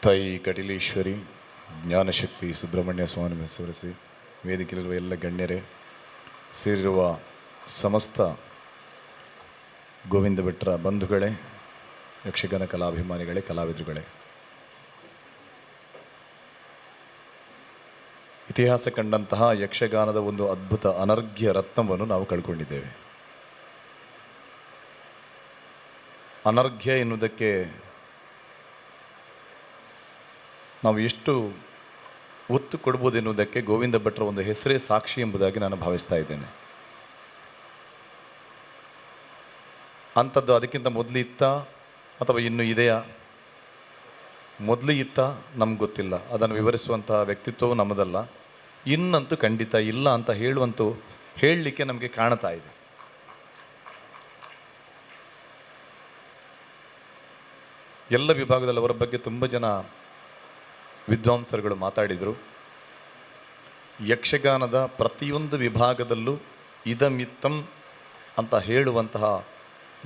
ತಾಯಿ ಕಟಿಲೇಶ್ವರಿ ಜ್ಞಾನಶಕ್ತಿ ಸುಬ್ರಹ್ಮಣ್ಯ ಸ್ವಾಮಿ ಹೆಸರಿಸಿ ವೇದಿಕೆಯಲ್ಲಿರುವ ಎಲ್ಲ ಗಣ್ಯರೇ, ಸೇರಿರುವ ಸಮಸ್ತ ಗೋವಿಂದ ಭಟ್ರ ಬಂಧುಗಳೇ, ಯಕ್ಷಗಾನ ಕಲಾಭಿಮಾನಿಗಳೇ, ಕಲಾವಿದರುಗಳೇ, ಇತಿಹಾಸ ಕಂಡಂತಹ ಯಕ್ಷಗಾನದ ಒಂದು ಅದ್ಭುತ ಅನರ್ಘ್ಯ ರತ್ನವನ್ನು ನಾವು ಕಳ್ಕೊಂಡಿದ್ದೇವೆ. ಅನರ್ಘ್ಯ ಎನ್ನುವುದಕ್ಕೆ ನಾವು ಎಷ್ಟು ಒತ್ತು ಕೊಡ್ಬೋದು ಎನ್ನುವುದಕ್ಕೆ ಗೋವಿಂದ ಭಟ್ರ ಒಂದು ಹೆಸರೇ ಸಾಕ್ಷಿ ಎಂಬುದಾಗಿ ನಾನು ಭಾವಿಸ್ತಾ ಇದ್ದೇನೆ. ಅಂಥದ್ದು ಅದಕ್ಕಿಂತ ಮೊದಲು ಇತ್ತ ಅಥವಾ ಇನ್ನೂ ಇದೆಯಾ? ಮೊದಲು ಇತ್ತ ನಮ್ಗೆ ಗೊತ್ತಿಲ್ಲ, ಅದನ್ನು ವಿವರಿಸುವಂತಹ ವ್ಯಕ್ತಿತ್ವವು ನಮ್ಮದಲ್ಲ. ಇನ್ನಂತೂ ಖಂಡಿತ ಇಲ್ಲ ಅಂತ ಹೇಳಲಿಕ್ಕೆ ನಮಗೆ ಕಾಣ್ತಾ ಇದೆ. ಎಲ್ಲ ವಿಭಾಗದಲ್ಲಿ ಅವರ ಬಗ್ಗೆ ತುಂಬ ಜನ ವಿದ್ವಾಂಸರುಗಳು ಮಾತಾಡಿದರು. ಯಕ್ಷಗಾನದ ಪ್ರತಿಯೊಂದು ವಿಭಾಗದಲ್ಲೂ ಇದಮಿತ್ತಂ ಅಂತ ಹೇಳುವಂತಹ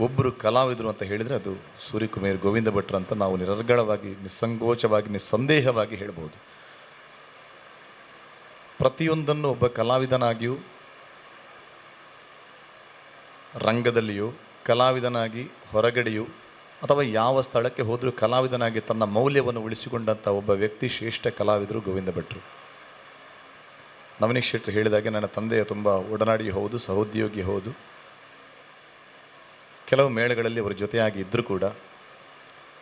ಒಬ್ಬರು ಕಲಾವಿದರು ಅಂತ ಹೇಳಿದರೆ ಅದು ಸೂರ್ಯಕುಮಾರ್ ಗೋವಿಂದ ಭಟ್ರು ಅಂತ ನಾವು ನಿರರ್ಗಳವಾಗಿ, ನಿಸ್ಸಂಕೋಚವಾಗಿ, ನಿಸ್ಸಂದೇಹವಾಗಿ ಹೇಳ್ಬೋದು. ಪ್ರತಿಯೊಂದನ್ನು ಒಬ್ಬ ಕಲಾವಿದನಾಗಿಯೂ, ರಂಗದಲ್ಲಿಯೂ, ಕಲಾವಿದನಾಗಿ ಹೊರಗಡೆಯೂ ಅಥವಾ ಯಾವ ಸ್ಥಳಕ್ಕೆ ಹೋದರೂ ಕಲಾವಿದನಾಗಿ ತನ್ನ ಮೌಲ್ಯವನ್ನು ಉಳಿಸಿಕೊಂಡಂಥ ಒಬ್ಬ ವ್ಯಕ್ತಿ, ಶ್ರೇಷ್ಠ ಕಲಾವಿದರು ಗೋವಿಂದ ಭಟ್ರು. ನವನೀತ್ ಶೆಟ್ಟಿ ಹೇಳಿದಾಗೆ ನನ್ನ ತಂದೆಯ ತುಂಬ ಒಡನಾಡಿ ಹೌದು, ಸಹೋದ್ಯೋಗಿ ಹೌದು. ಕೆಲವು ಮೇಳಗಳಲ್ಲಿ ಅವರ ಜೊತೆಯಾಗಿ ಇದ್ದರೂ ಕೂಡ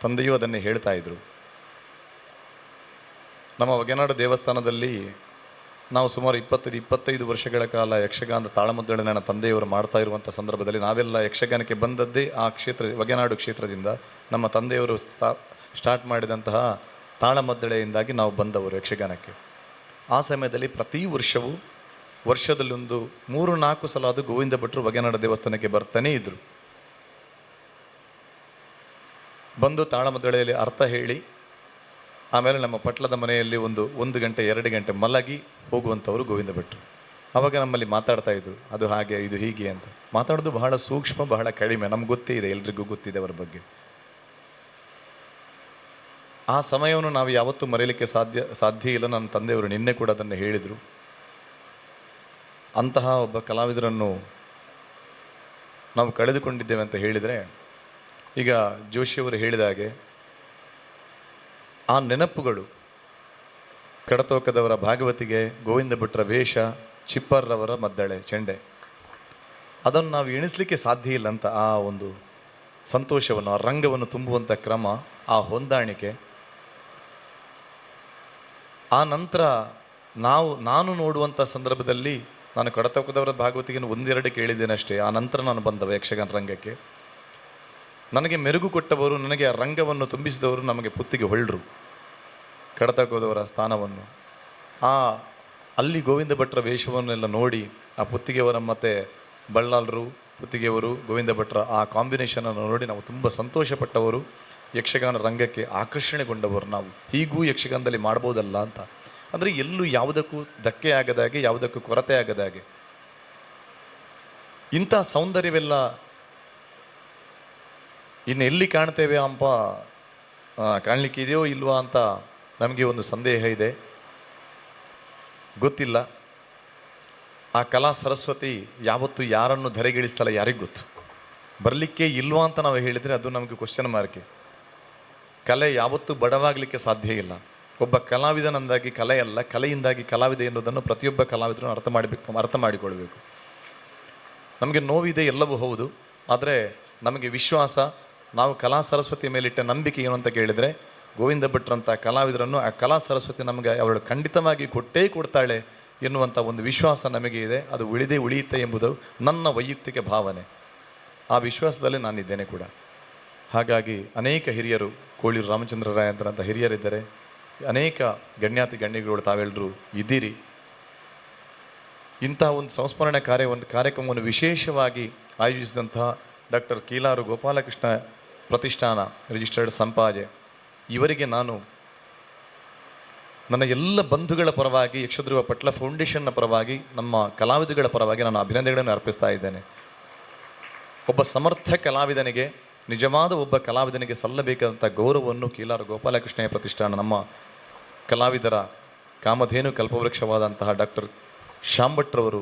ತಂದೆಯೂ ಅದನ್ನೇ ಹೇಳ್ತಾ ಇದ್ದರು. ನಮ್ಮ ಹೊಗೆನಾಡು ದೇವಸ್ಥಾನದಲ್ಲಿ ನಾವು ಸುಮಾರು 25 ವರ್ಷಗಳ ಕಾಲ ಯಕ್ಷಗಾನದ ತಾಳಮದ್ದಳೆ ನನ್ನ ತಂದೆಯವರು ಮಾಡ್ತಾ ಇರುವಂಥ ಸಂದರ್ಭದಲ್ಲಿ ನಾವೆಲ್ಲ ಯಕ್ಷಗಾನಕ್ಕೆ ಬಂದದ್ದೇ ಆ ಕ್ಷೇತ್ರ, ಹೊಗೆನಾಡು ಕ್ಷೇತ್ರದಿಂದ. ನಮ್ಮ ತಂದೆಯವರು ಸ್ಟಾರ್ಟ್ ಮಾಡಿದಂತಹ ತಾಳಮದ್ದಳೆಯಿಂದಾಗಿ ನಾವು ಬಂದವರು ಯಕ್ಷಗಾನಕ್ಕೆ. ಆ ಸಮಯದಲ್ಲಿ ಪ್ರತಿ ವರ್ಷವೂ ವರ್ಷದಲ್ಲೊಂದು 3-4 ಸಲ ಅದು ಗೋವಿಂದ ಭಟ್ರು ಹೊಗೆನಾಡು ದೇವಸ್ಥಾನಕ್ಕೆ ಬರ್ತಾನೇ ಇದ್ದರು. ಬಂದು ತಾಳಮದ್ದಳೆಯಲ್ಲಿ ಅರ್ಥ ಹೇಳಿ ಆಮೇಲೆ ನಮ್ಮ ಪಟ್ಲದ ಮನೆಯಲ್ಲಿ 1 ಗಂಟೆ 2 ಗಂಟೆ ಮಲಗಿ ಹೋಗುವಂಥವರು ಗೋವಿಂದ ಭಟ್ರು. ಆವಾಗ ನಮ್ಮಲ್ಲಿ ಮಾತಾಡ್ತಾ ಇದ್ರು, ಅದು ಹಾಗೆ, ಇದು ಹೀಗೆ ಅಂತ. ಮಾತಾಡೋದು ಬಹಳ ಸೂಕ್ಷ್ಮ, ಬಹಳ ಕಡಿಮೆ. ನಮ್ಗೆ ಗೊತ್ತೇ ಇದೆ, ಎಲ್ರಿಗೂ ಗೊತ್ತಿದೆ ಅವರ ಬಗ್ಗೆ. ಆ ಸಮಯವನ್ನು ನಾವು ಯಾವತ್ತೂ ಮರೆಯಲಿಕ್ಕೆ ಸಾಧ್ಯ ಇಲ್ಲ. ನನ್ನ ತಂದೆಯವರು ನಿನ್ನೆ ಕೂಡ ಅದನ್ನು ಹೇಳಿದರು. ಅಂತಹ ಒಬ್ಬ ಕಲಾವಿದರನ್ನು ನಾವು ಕಳೆದುಕೊಂಡಿದ್ದೇವೆ ಅಂತ ಹೇಳಿದರೆ, ಈಗ ಜೋಶಿಯವರು ಹೇಳಿದ ಹಾಗೆ ಆ ನೆನಪುಗಳು, ಕಡತೋಕದವರ ಭಾಗವತಿಗೆ ಗೋವಿಂದ ಭಟ್ರ ವೇಷ, ಚಿಪ್ಪರ್ರವರ ಮದ್ದಳೆ, ಚೆಂಡೆ, ಅದನ್ನು ನಾವು ಎಣಿಸಲಿಕ್ಕೆ ಸಾಧ್ಯ ಇಲ್ಲ ಅಂತ. ಆ ಒಂದು ಸಂತೋಷವನ್ನು, ಆ ರಂಗವನ್ನು ತುಂಬುವಂಥ ಕ್ರಮ, ಆ ಹೊಂದಾಣಿಕೆ. ಆ ನಂತರ ನಾನು ನೋಡುವಂಥ ಸಂದರ್ಭದಲ್ಲಿ ನಾನು ಕಡತೋಕದವರ ಭಾಗವತಿಗೆ 1-2 ಕೇಳಿದ್ದೇನೆ ಅಷ್ಟೇ. ಆ ನಂತರ ನಾನು ಬಂದವ ಯಕ್ಷಗಾನ ರಂಗಕ್ಕೆ. ನನಗೆ ಮೆರುಗು ಕೊಟ್ಟವರು, ನನಗೆ ಆ ರಂಗವನ್ನು ತುಂಬಿಸಿದವರು ನಮಗೆ ಪುತ್ತಿಗೆ ಹೊಳ್ಳರು, ಕಡತೋಕದವರ ಸ್ಥಾನವನ್ನು. ಅಲ್ಲಿ ಗೋವಿಂದ ಭಟ್ರ ವೇಷವನ್ನೆಲ್ಲ ನೋಡಿ ಆ ಪುತ್ತಿಗೆಯವರ ಮತ್ತು ಬಳ್ಳಾಲರು, ಪುತ್ತಿಗೆಯವರು, ಗೋವಿಂದ ಭಟ್ರ ಆ ಕಾಂಬಿನೇಷನನ್ನು ನೋಡಿ ನಾವು ತುಂಬ ಸಂತೋಷಪಟ್ಟವರು. ಯಕ್ಷಗಾನ ರಂಗಕ್ಕೆ ಆಕರ್ಷಣೆಗೊಂಡವರು ನಾವು. ಹೀಗೂ ಯಕ್ಷಗಾನದಲ್ಲಿ ಮಾಡ್ಬೋದಲ್ಲ ಅಂತ. ಅಂದರೆ ಎಲ್ಲೂ ಯಾವುದಕ್ಕೂ ಧಕ್ಕೆ ಆಗದಾಗೆ, ಯಾವುದಕ್ಕೂ ಕೊರತೆ ಆಗದಾಗೆ ಇಂಥ ಸೌಂದರ್ಯವೆಲ್ಲ ಇನ್ನು ಎಲ್ಲಿ ಕಾಣ್ತೇವೆ ಅಂಪ, ಕಾಣಲಿಕ್ಕೆ ಇದೆಯೋ ಇಲ್ವಾ ಅಂತ ನಮಗೆ ಒಂದು ಸಂದೇಹ ಇದೆ, ಗೊತ್ತಿಲ್ಲ. ಆ ಕಲಾ ಸರಸ್ವತಿ ಯಾವತ್ತೂ ಯಾರನ್ನು ಧರೆಗಿಳಿಸ್ತಲ್ಲ, ಯಾರಿಗೆ ಗೊತ್ತು. ಬರಲಿಕ್ಕೆ ಇಲ್ವಾ ಅಂತ ನಾವು ಹೇಳಿದರೆ ಅದು ನಮಗೆ ಕ್ವಶನ್ ಮಾರ್ಕೆ. ಕಲೆ ಯಾವತ್ತೂ ಬಡವಾಗಲಿಕ್ಕೆ ಸಾಧ್ಯ ಇಲ್ಲ. ಒಬ್ಬ ಕಲಾವಿದನಂದಾಗಿ ಕಲೆ ಅಲ್ಲ, ಕಲೆಯಿಂದಾಗಿ ಕಲಾವಿದ ಎನ್ನುವುದನ್ನು ಪ್ರತಿಯೊಬ್ಬ ಕಲಾವಿದರು ಅರ್ಥ ಮಾಡಿಕೊಳ್ಬೇಕು. ನಮಗೆ ನೋವಿದೆ, ಎಲ್ಲವೂ ಹೌದು. ಆದರೆ ನಮಗೆ ವಿಶ್ವಾಸ, ನಾವು ಕಲಾ ಸರಸ್ವತಿಯ ಮೇಲಿಟ್ಟ ನಂಬಿಕೆ ಏನು ಅಂತ ಕೇಳಿದರೆ, ಗೋವಿಂದ ಭಟ್ರಂಥ ಕಲಾವಿದರನ್ನು ಆ ಕಲಾ ಸರಸ್ವತಿ ನಮಗೆ ಅವಳು ಖಂಡಿತವಾಗಿ ಕೊಟ್ಟೇ ಕೊಡ್ತಾಳೆ ಎನ್ನುವಂಥ ಒಂದು ವಿಶ್ವಾಸ ನಮಗೆ ಇದೆ. ಅದು ಉಳಿಯುತ್ತೆ ಎಂಬುದು ನನ್ನ ವೈಯಕ್ತಿಕ ಭಾವನೆ. ಆ ವಿಶ್ವಾಸದಲ್ಲಿ ನಾನಿದ್ದೇನೆ ಕೂಡ. ಹಾಗಾಗಿ ಅನೇಕ ಹಿರಿಯರು, ಕೋಳೂರು ರಾಮಚಂದ್ರ ರಾಯಂತರಂಥ ಹಿರಿಯರಿದ್ದಾರೆ, ಅನೇಕ ಗಣ್ಯಾತಿ ಗಣ್ಯಗಳು ತಾವೆಲ್ಲರೂ ಇದ್ದೀರಿ. ಇಂತಹ ಒಂದು ಸಂಸ್ಮರಣೆ ಕಾರ್ಯಕ್ರಮವನ್ನು ವಿಶೇಷವಾಗಿ ಆಯೋಜಿಸಿದಂತಹ ಡಾಕ್ಟರ್ ಕೀಲಾರು ಗೋಪಾಲಕೃಷ್ಣ ಪ್ರತಿಷ್ಠಾನ ರಿಜಿಸ್ಟರ್ಡ್ ಸಂಪಾಜೆ ಇವರಿಗೆ ನಾನು ನನ್ನ ಎಲ್ಲ ಬಂಧುಗಳ ಪರವಾಗಿ, ಯಕ್ಷಧ್ರುವ ಪಟ್ಲ ಫೌಂಡೇಶನ್ನ ಪರವಾಗಿ, ನಮ್ಮ ಕಲಾವಿದಗಳ ಪರವಾಗಿ ನಾನು ಅಭಿನಂದನೆಗಳನ್ನು ಅರ್ಪಿಸ್ತಾ ಇದ್ದೇನೆ. ಒಬ್ಬ ಸಮರ್ಥ ಕಲಾವಿದನಿಗೆ ನಿಜವಾದ ಒಬ್ಬ ಕಲಾವಿದನಿಗೆ ಸಲ್ಲಬೇಕಾದಂಥ ಗೌರವವನ್ನು ಕೀಲಾರ ಗೋಪಾಲಕೃಷ್ಣಯ್ಯ ಪ್ರತಿಷ್ಠಾನ ನಮ್ಮ ಕಲಾವಿದರ ಕಾಮಧೇನು ಕಲ್ಪವೃಕ್ಷವಾದಂತಹ ಡಾಕ್ಟರ್ ಶಾಂಭಟ್ರವರು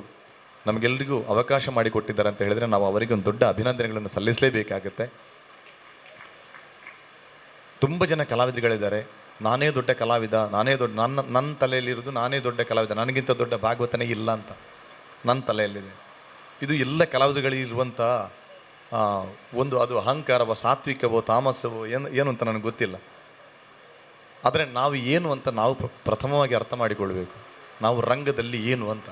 ನಮಗೆಲ್ಲರಿಗೂ ಅವಕಾಶ ಮಾಡಿಕೊಟ್ಟಿದ್ದಾರೆ ಅಂತ ಹೇಳಿದರೆ ನಾವು ಅವರಿಗೆ ಒಂದು ದೊಡ್ಡ ಅಭಿನಂದನೆಗಳನ್ನು ಸಲ್ಲಿಸಲೇಬೇಕಾಗುತ್ತೆ. ತುಂಬ ಜನ ಕಲಾವಿದರುಗಳಿದ್ದಾರೆ. ನಾನೇ ದೊಡ್ಡ ಕಲಾವಿದ, ನಾನೇ ದೊಡ್ಡ, ನನ್ನ ತಲೆಯಲ್ಲಿರೋದು ನಾನೇ ದೊಡ್ಡ ಕಲಾವಿದ, ನನಗಿಂತ ದೊಡ್ಡ ಭಾಗವತನೇ ಇಲ್ಲ ಅಂತ ನನ್ನ ತಲೆಯಲ್ಲಿದೆ. ಇದು ಎಲ್ಲ ಕಲಾವಿದರುಗಳಿರುವಂಥ ಒಂದು ಅದು ಅಹಂಕಾರವೋ ಸಾತ್ವಿಕವೋ ತಾಮಸವೋ ಏನು ಅಂತ ನನಗೆ ಗೊತ್ತಿಲ್ಲ. ಆದರೆ ನಾವು ಏನು ಅಂತ ನಾವು ಪ್ರಥಮವಾಗಿ ಅರ್ಥ ಮಾಡಿಕೊಳ್ಬೇಕು. ನಾವು ರಂಗದಲ್ಲಿ ಏನು ಅಂತ.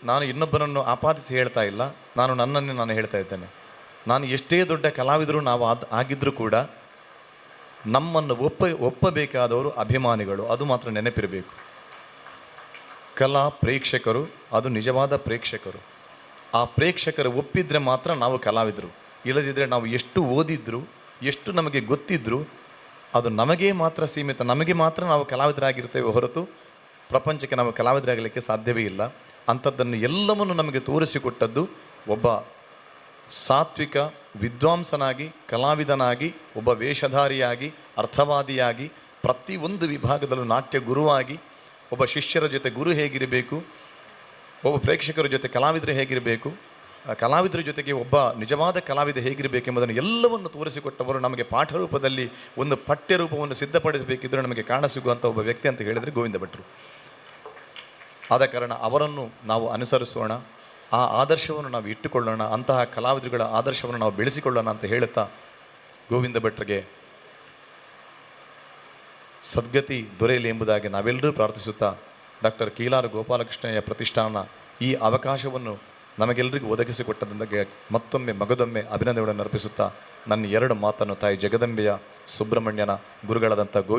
ನಾನು ಇನ್ನೊಬ್ಬನನ್ನು ಆಪಾದಿಸಿ ಹೇಳ್ತಾ ಇಲ್ಲ, ನನ್ನನ್ನೇ ನಾನು ಹೇಳ್ತಾ ಇದ್ದೇನೆ. ನಾನು ಎಷ್ಟೇ ದೊಡ್ಡ ಕಲಾವಿದರು ನಾವು ಆಗಿದ್ದರೂ ಕೂಡ ನಮ್ಮನ್ನು ಒಪ್ಪಬೇಕಾದವರು ಅಭಿಮಾನಿಗಳು, ಅದು ಮಾತ್ರ ನೆನಪಿರಬೇಕು. ಕಲಾ ಪ್ರೇಕ್ಷಕರು, ಅದು ನಿಜವಾದ ಪ್ರೇಕ್ಷಕರು. ಆ ಪ್ರೇಕ್ಷಕರು ಒಪ್ಪಿದರೆ ಮಾತ್ರ ನಾವು ಕಲಾವಿದರು. ಇಲ್ಲದಿದ್ದರೆ ನಾವು ಎಷ್ಟು ಓದಿದ್ರು, ಎಷ್ಟು ನಮಗೆ ಗೊತ್ತಿದ್ರು, ಅದು ನಮಗೆ ಮಾತ್ರ ಸೀಮಿತ. ನಮಗೆ ಮಾತ್ರ ನಾವು ಕಲಾವಿದರಾಗಿರ್ತೇವೆ ಹೊರತು ಪ್ರಪಂಚಕ್ಕೆ ನಾವು ಕಲಾವಿದರಾಗಲಿಕ್ಕೆ ಸಾಧ್ಯವೇ ಇಲ್ಲ. ಅಂಥದ್ದನ್ನು ಎಲ್ಲವನ್ನು ನಮಗೆ ತೋರಿಸಿಕೊಟ್ಟದ್ದು ಒಬ್ಬ ಸಾತ್ವಿಕ ವಿದ್ವಾಂಸನಾಗಿ, ಕಲಾವಿದನಾಗಿ, ಒಬ್ಬ ವೇಷಧಾರಿಯಾಗಿ, ಅರ್ಥವಾದಿಯಾಗಿ, ಪ್ರತಿಯೊಂದು ವಿಭಾಗದಲ್ಲೂ ನಾಟ್ಯ ಗುರುವಾಗಿ, ಒಬ್ಬ ಶಿಷ್ಯರ ಜೊತೆ ಗುರು ಹೇಗಿರಬೇಕು, ಒಬ್ಬ ಪ್ರೇಕ್ಷಕರ ಜೊತೆ ಕಲಾವಿದರು ಹೇಗಿರಬೇಕು, ಕಲಾವಿದರ ಜೊತೆಗೆ ಒಬ್ಬ ನಿಜವಾದ ಕಲಾವಿದ ಹೇಗಿರಬೇಕೆಂಬುದನ್ನು ಎಲ್ಲವನ್ನು ತೋರಿಸಿಕೊಟ್ಟವರು. ನಮಗೆ ಪಾಠ ರೂಪದಲ್ಲಿ ಒಂದು ಪಠ್ಯ ರೂಪವನ್ನು ಸಿದ್ಧಪಡಿಸಬೇಕಿದ್ದರೆ ನಮಗೆ ಕಾಣಸಿಗುವಂಥ ಒಬ್ಬ ವ್ಯಕ್ತಿ ಅಂತ ಹೇಳಿದರೆ ಗೋವಿಂದ ಭಟ್ರು. ಆದ ಕಾರಣ ಅವರನ್ನು ನಾವು ಅನುಸರಿಸೋಣ, ಆ ಆದರ್ಶವನ್ನು ನಾವು ಇಟ್ಟುಕೊಳ್ಳೋಣ, ಅಂತಹ ಕಲಾವಿದರುಗಳ ಆದರ್ಶವನ್ನು ನಾವು ಬೆಳೆಸಿಕೊಳ್ಳೋಣ ಅಂತ ಹೇಳುತ್ತಾ ಗೋವಿಂದ ಭಟ್ರಿಗೆ ಸದ್ಗತಿ ದೊರೆಯಲಿ ಎಂಬುದಾಗಿ ನಾವೆಲ್ಲರೂ ಪ್ರಾರ್ಥಿಸುತ್ತಾ ಡಾಕ್ಟರ್ ಕೀಲಾರ ಗೋಪಾಲಕೃಷ್ಣಯ್ಯ ಪ್ರತಿಷ್ಠಾನ ಈ ಅವಕಾಶವನ್ನು ನಮಗೆಲ್ಲರಿಗೂ ಒದಗಿಸಿಕೊಟ್ಟದಕ್ಕೆ ಮತ್ತೊಮ್ಮೆ ಮಗದೊಮ್ಮೆ ಅಭಿನಂದನೆಗಳನ್ನು ಅರ್ಪಿಸುತ್ತಾ ನನ್ನ ಎರಡು ಮಾತನ್ನು ತಾಯಿ ಜಗದಂಬೆಯ ಸುಬ್ರಹ್ಮಣ್ಯನ ಗುರುಗಳಾದಂಥ ಗೋವಿಂದ